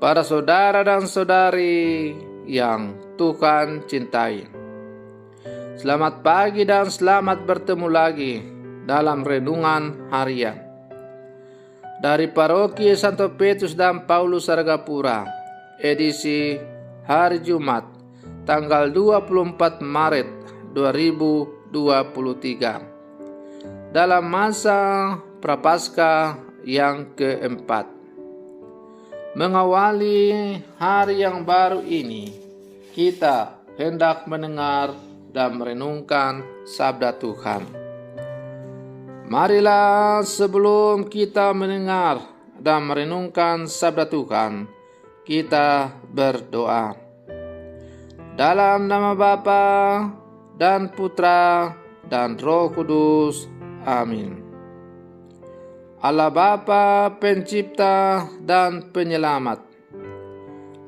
Para saudara dan saudari yang Tuhan cintai, selamat pagi dan selamat bertemu lagi dalam renungan harian dari Paroki Santo Petrus dan Paulus Sargapura, edisi hari Jumat, tanggal 24 Maret 2023, dalam masa Prapaskah yang keempat. Mengawali hari yang baru ini, kita hendak mendengar dan merenungkan sabda Tuhan. Marilah sebelum kita mendengar dan merenungkan sabda Tuhan, kita berdoa. Dalam nama Bapa dan Putra dan Roh Kudus. Amin. Allah Bapa, Pencipta dan Penyelamat,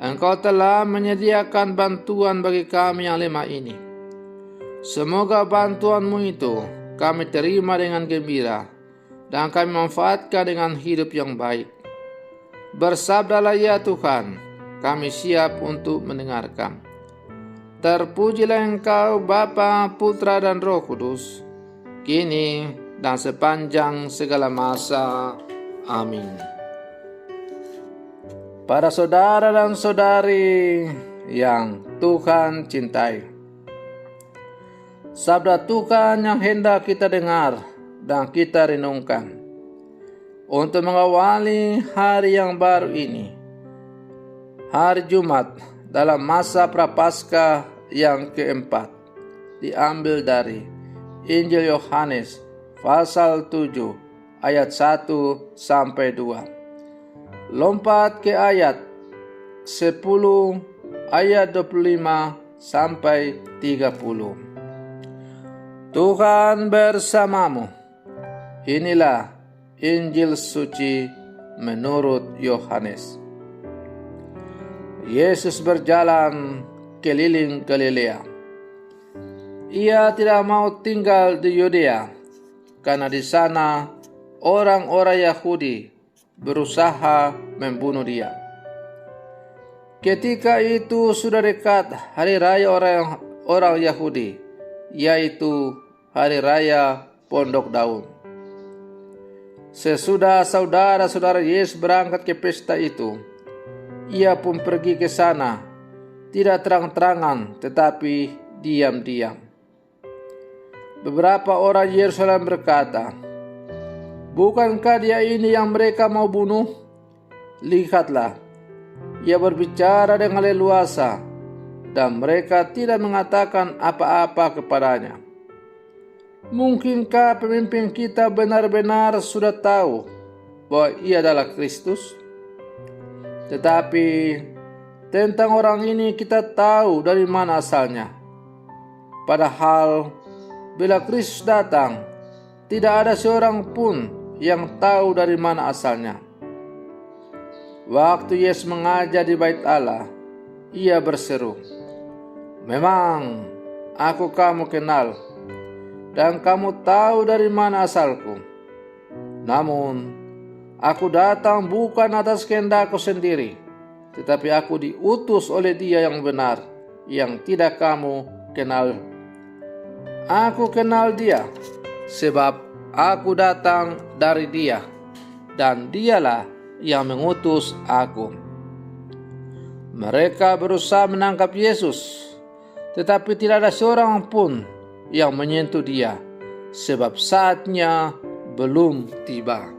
Engkau telah menyediakan bantuan bagi kami yang lemah ini. Semoga bantuan-Mu itu kami terima dengan gembira dan kami manfaatkan dengan hidup yang baik. Bersabdalah ya Tuhan, kami siap untuk mendengarkan. Terpujilah Engkau Bapa, Putra dan Roh Kudus, kini dan sepanjang segala masa. Amin. Para saudara dan saudari yang Tuhan cintai, sabda Tuhan yang hendak kita dengar dan kita renungkan untuk mengawali hari yang baru ini, hari Jumat dalam masa Prapaskah yang keempat, diambil dari Injil Yohanes pasal 7 ayat 1 sampai 2. Lompat ke ayat 10 ayat 25 sampai 30. Tuhan bersamamu. Inilah Injil suci menurut Yohanes. Yesus berjalan keliling Galilea. Ia tidak mau tinggal di Yudea, karena di sana orang-orang Yahudi berusaha membunuh dia. Ketika itu sudah dekat hari raya orang Yahudi, yaitu hari raya Pondok Daun. Sesudah saudara-saudara Yesus berangkat ke pesta itu, ia pun pergi ke sana, tidak terang-terangan tetapi diam-diam. Beberapa orang Yerusalem berkata, "Bukankah dia ini yang mereka mau bunuh? Lihatlah, ia berbicara dengan leluasa, dan mereka tidak mengatakan apa-apa kepadanya. Mungkinkah pemimpin kita benar-benar sudah tahu bahwa ia adalah Kristus? Tetapi tentang orang ini kita tahu dari mana asalnya. Padahal bila Kristus datang, tidak ada seorang pun yang tahu dari mana asalnya." Waktu Yesus mengajar di Bait Allah, ia berseru, "Memang aku kamu kenal, dan kamu tahu dari mana asalku. Namun, aku datang bukan atas kehendakku sendiri, tetapi aku diutus oleh Dia yang benar, yang tidak kamu kenal. Aku kenal Dia, sebab aku datang dari Dia, dan Dialah yang mengutus aku." Mereka berusaha menangkap Yesus, tetapi tidak ada seorang pun yang menyentuh Dia, sebab saatnya belum tiba.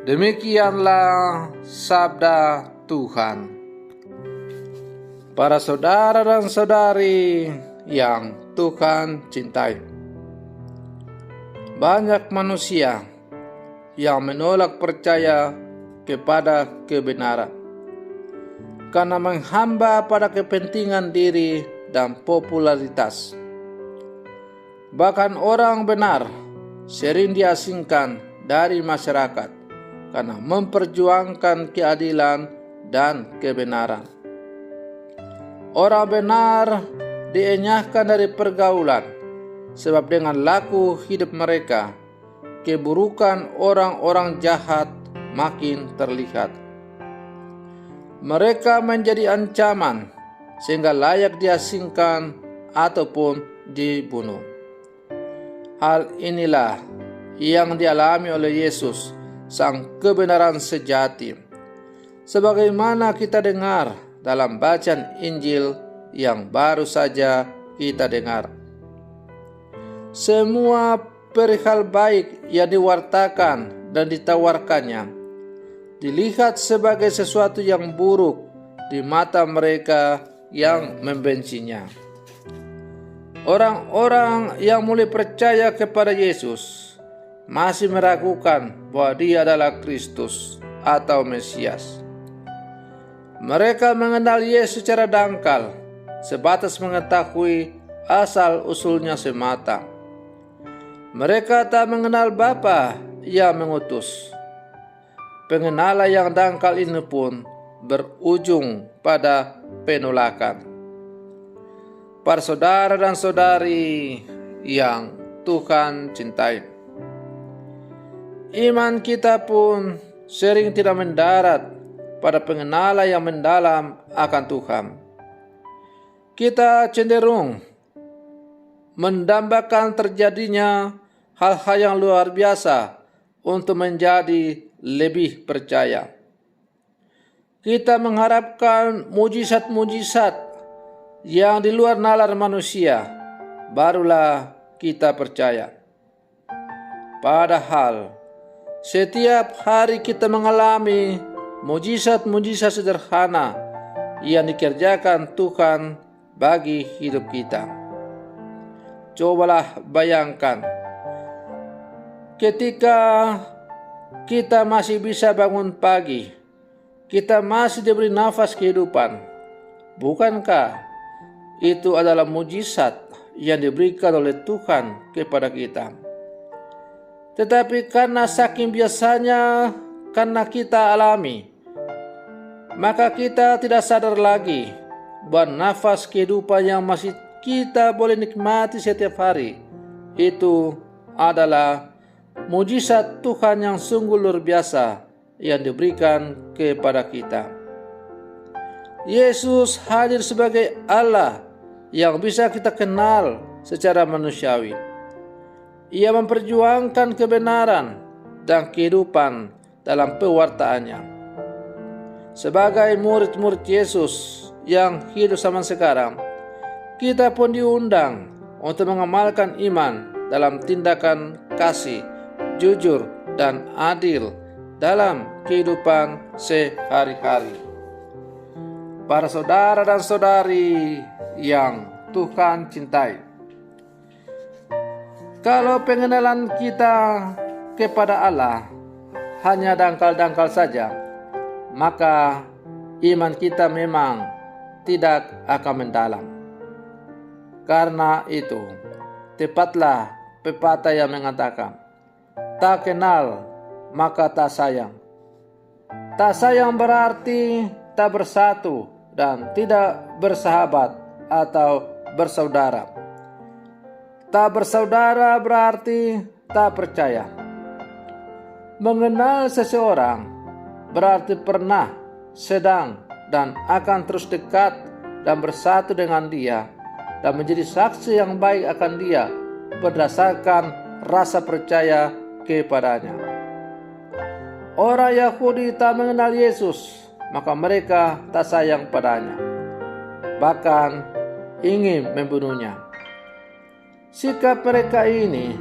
Demikianlah sabda Tuhan. Para saudara dan saudari yang Tuhan cintai, banyak manusia yang menolak percaya kepada kebenaran karena menghamba pada kepentingan diri dan popularitas. Bahkan orang benar sering diasingkan dari masyarakat karena memperjuangkan keadilan dan kebenaran. Orang benar dienyahkan dari pergaulan, sebab dengan laku hidup mereka, keburukan orang-orang jahat makin terlihat. mereka menjadi ancaman sehingga layak diasingkan ataupun dibunuh. Hal inilah yang dialami oleh Yesus, sang kebenaran sejati, sebagaimana kita dengar dalam bacaan Injil yang baru saja kita dengar. Semua perihal baik yang diwartakan dan ditawarkannya dilihat sebagai sesuatu yang buruk di mata mereka yang membencinya. Orang-orang yang mulai percaya kepada Yesus masih meragukan bahwa Dia adalah Kristus atau Mesias. Mereka mengenal Yesus secara dangkal, sebatas mengetahui asal-usulnya semata. Mereka tak mengenal Bapa yang mengutus. Pengenalan yang dangkal ini pun berujung pada penolakan. Para saudara dan saudari yang Tuhan cintai, iman kita pun sering tidak mendarat pada pengenalan yang mendalam akan Tuhan. Kita cenderung mendambakan terjadinya hal-hal yang luar biasa untuk menjadi lebih percaya. Kita mengharapkan mujizat-mujizat yang di luar nalar manusia, barulah kita percaya. Padahal setiap hari kita mengalami mujizat-mujizat sederhana yang dikerjakan Tuhan bagi hidup kita. Cobalah bayangkan, ketika kita masih bisa bangun pagi, kita masih diberi nafas kehidupan, bukankah itu adalah mujizat yang diberikan oleh Tuhan kepada kita? Tetapi karena saking biasanya, karena kita alami, maka kita tidak sadar lagi bahwa nafas kehidupan yang masih kita boleh nikmati setiap hari itu adalah mujizat Tuhan yang sungguh luar biasa yang diberikan kepada kita. Yesus hadir sebagai Allah yang bisa kita kenal secara manusiawi. Ia memperjuangkan kebenaran dan kehidupan dalam pewartaannya. Sebagai murid-murid Yesus yang hidup zaman sekarang, kita pun diundang untuk mengamalkan iman dalam tindakan kasih, jujur, dan adil dalam kehidupan sehari-hari. Para saudara dan saudari yang Tuhan cintai, kalau pengenalan kita kepada Allah hanya dangkal-dangkal saja, maka iman kita memang tidak akan mendalam. Karena itu, tepatlah pepatah yang mengatakan, tak kenal maka tak sayang. Tak sayang berarti tak bersatu dan tidak bersahabat atau bersaudara. Tak bersaudara berarti tak percaya. Mengenal seseorang berarti pernah, sedang, dan akan terus dekat dan bersatu dengan dia dan menjadi saksi yang baik akan dia berdasarkan rasa percaya kepadanya. Orang Yahudi tak mengenal Yesus, maka mereka tak sayang padanya, bahkan ingin membunuhnya. Sikap mereka ini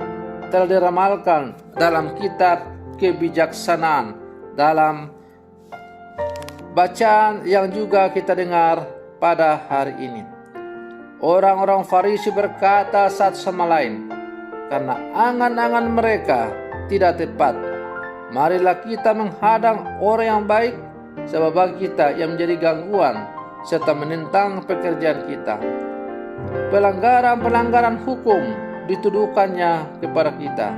telah diramalkan dalam kitab kebijaksanaan dalam bacaan yang juga kita dengar pada hari ini. Orang-orang Farisi berkata satu sama lain, karena angan-angan mereka tidak tepat, marilah kita menghadang orang yang baik, sebab bagi kita yang menjadi gangguan serta menentang pekerjaan kita. Pelanggaran-pelanggaran hukum dituduhkannya kepada kita,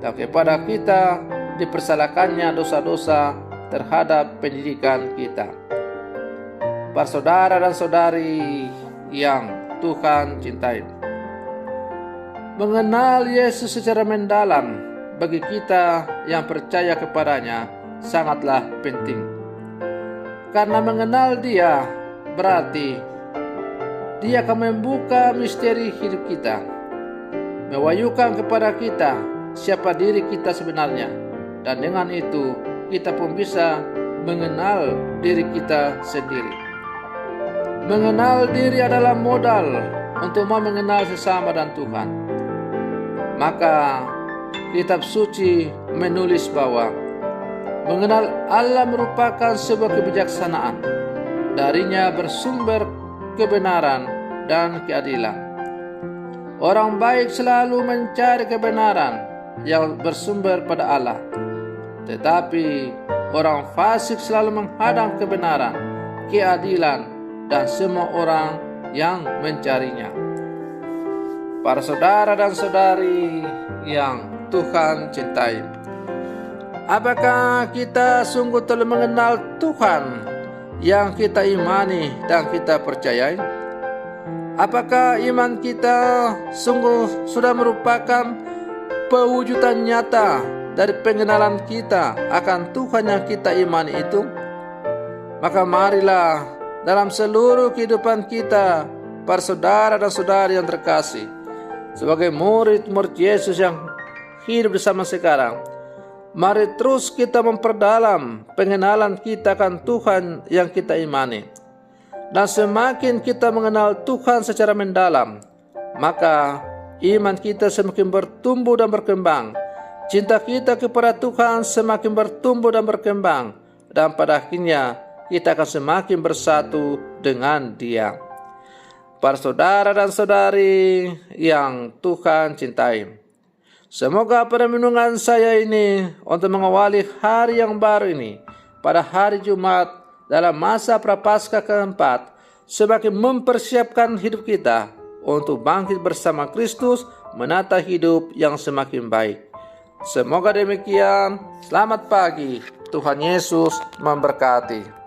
dan kepada kita dipersalahkannya dosa-dosa terhadap pendidikan kita. Para saudara dan saudari yang Tuhan cintai, mengenal Yesus secara mendalam bagi kita yang percaya kepadanya sangatlah penting. Karena mengenal Dia berarti Dia akan membuka misteri hidup kita, mewahyukan kepada kita siapa diri kita sebenarnya, dan dengan itu kita pun bisa mengenal diri kita sendiri. Mengenal diri adalah modal untuk mau mengenal sesama dan Tuhan. Maka kitab suci menulis bahwa mengenal Allah merupakan sebuah kebijaksanaan. Darinya bersumber kebenaran dan keadilan. Orang baik selalu mencari kebenaran yang bersumber pada Allah, tetapi orang fasik selalu menghadang kebenaran, keadilan, dan semua orang yang mencarinya. Para saudara dan saudari yang Tuhan cintai, apakah kita sungguh telah mengenal Tuhan yang kita imani dan kita percayai? Apakah iman kita sungguh sudah merupakan pewujudan nyata dari pengenalan kita akan Tuhan yang kita imani itu? Maka marilah dalam seluruh kehidupan kita, para saudara dan saudari yang terkasih, sebagai murid-murid Yesus yang hidup bersama sekarang, mari terus kita memperdalam pengenalan kita akan Tuhan yang kita imani. Dan semakin kita mengenal Tuhan secara mendalam, maka iman kita semakin bertumbuh dan berkembang. Cinta kita kepada Tuhan semakin bertumbuh dan berkembang. Dan pada akhirnya kita akan semakin bersatu dengan Dia. Para saudara dan saudari yang Tuhan cintai, semoga perenungan saya ini untuk mengawali hari yang baru ini pada hari Jumat dalam masa Prapaskah keempat semakin mempersiapkan hidup kita untuk bangkit bersama Kristus menata hidup yang semakin baik. Semoga demikian. Selamat pagi. Tuhan Yesus memberkati.